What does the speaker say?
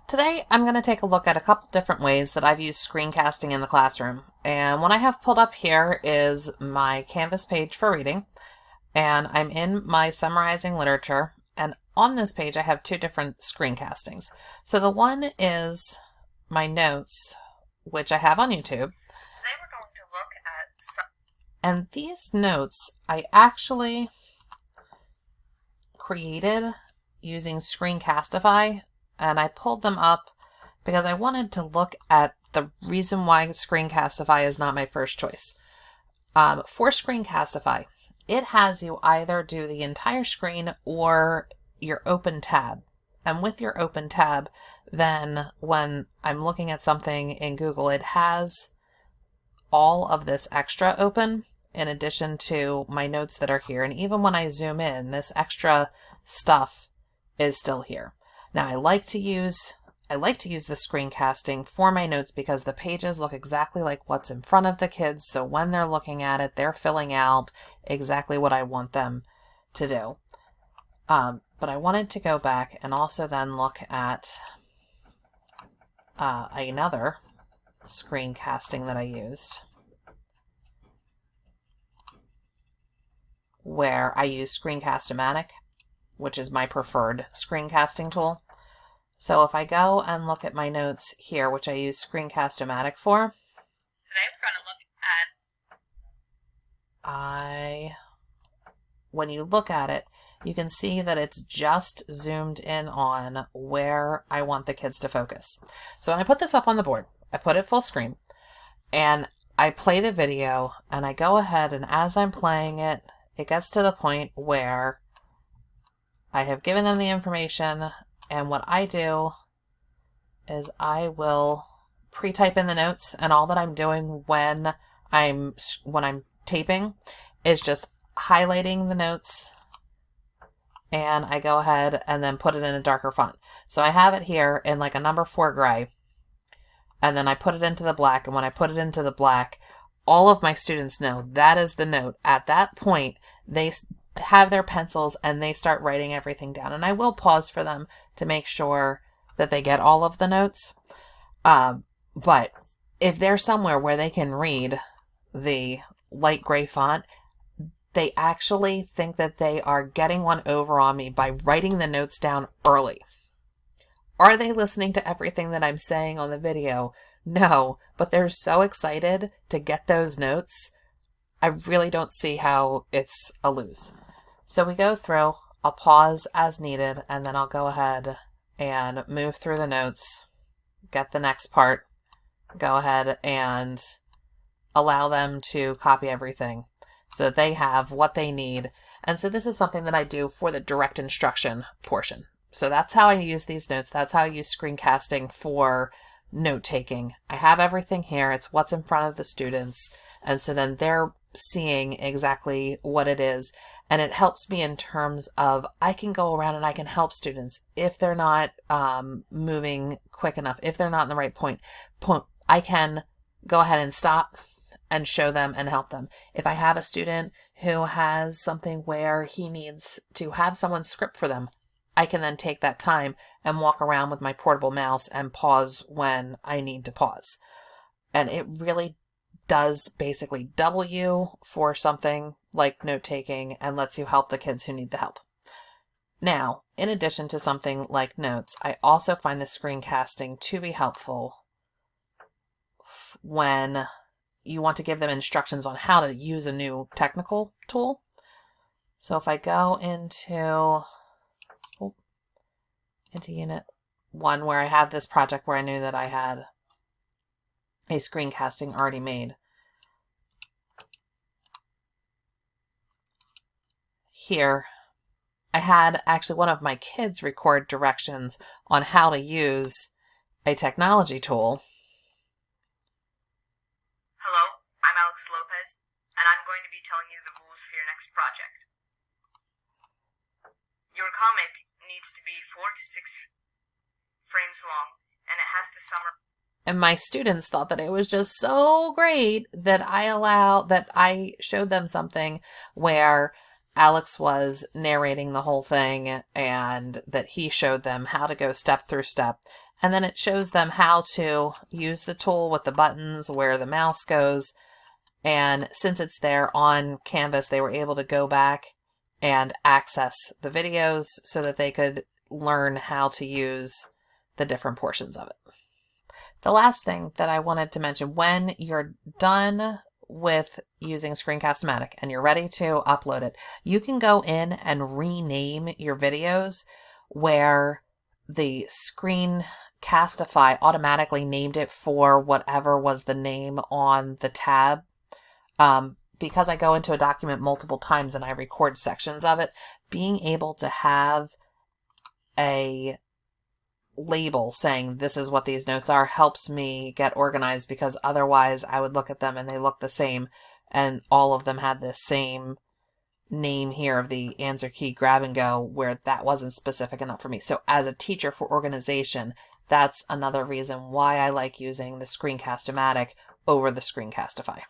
Today, I'm going to take a look at a couple different ways that I've used screencasting in the classroom. And what I have pulled up here is my Canvas page for reading. And I'm in my summarizing literature. And on this page, I have two different screencastings. So the one is my notes, which I have on YouTube. Today we're going to look at And these notes I actually created using Screencastify, and I pulled them up because I wanted to look at the reason why Screencastify is not my first choice. For Screencastify, it has you either do the entire screen or your open tab. And with your open tab, then when I'm looking at something in Google, it has all of this extra open in addition to my notes that are here. And even when I zoom in, this extra stuff is still here. Now I like to use the screencasting for my notes because the pages look exactly like what's in front of the kids. So when they're looking at it, they're filling out exactly what I want them to do. But I wanted to go back and also then look at another screencasting that I used, where I use Screencast-O-Matic, which is my preferred screencasting tool. So if I go and look at my notes here, which I use Screencast-O-Matic for, today we're going to look at when you look at it, you can see that it's just zoomed in on where I want the kids to focus. So when I put this up on the board, I put it full screen and I play the video and I go ahead, and as I'm playing it, it gets to the point where I have given them the information, and what I do is I will pre-type in the notes, and all that I'm doing when I'm taping is just highlighting the notes, and I go ahead and then put it in a darker font. So I have it here in like a number 4 gray, and then I put it into the black, and when I put it into the black, all of my students know that is the note. At that point, they have their pencils and they start writing everything down. And I will pause for them to make sure that they get all of the notes. But if they're somewhere where they can read the light gray font, they actually think that they are getting one over on me by writing the notes down early. Are they listening to everything that I'm saying on the video? No, but they're so excited to get those notes. I really don't see how it's a lose. So we go through, I'll pause as needed, and then I'll go ahead and move through the notes, get the next part, go ahead and allow them to copy everything so that they have what they need. And so this is something that I do for the direct instruction portion. So that's how I use these notes. That's how I use screencasting for note taking. I have everything here. It's what's in front of the students. And so then they're seeing exactly what it is. And it helps me in terms of I can go around and I can help students if they're not moving quick enough, if they're not in the right point. I can go ahead and stop and show them and help them. If I have a student who has something where he needs to have someone script for them, I can then take that time and walk around with my portable mouse and pause when I need to pause. And it really does basically double you for something like note-taking and lets you help the kids who need the help. Now, in addition to something like notes, I also find the screencasting to be helpful when you want to give them instructions on how to use a new technical tool. So if I go into Unit 1, where I have this project where I knew that I had a screencasting already made. Here, I had actually one of my kids record directions on how to use a technology tool. Hello, I'm Alex Lopez, and I'm going to be telling you the rules for your next project. Your comic needs to be 4 to 6 frames long, and it has to summarize. And my students thought that it was just so great that I showed them something where Alex was narrating the whole thing and that he showed them how to go step through step. And then it shows them how to use the tool with the buttons, where the mouse goes. And since it's there on Canvas, they were able to go back and access the videos so that they could learn how to use the different portions of it. The last thing that I wanted to mention, when you're done with using Screencast-O-Matic and you're ready to upload it, you can go in and rename your videos where the Screencastify automatically named it for whatever was the name on the tab. Because I go into a document multiple times and I record sections of it, being able to have a label saying this is what these notes are helps me get organized, because otherwise I would look at them and they look the same and all of them had the same name here of the answer key grab and go, where that wasn't specific enough for me. So as a teacher, for organization, that's another reason why I like using the Screencast-O-Matic over the Screencastify.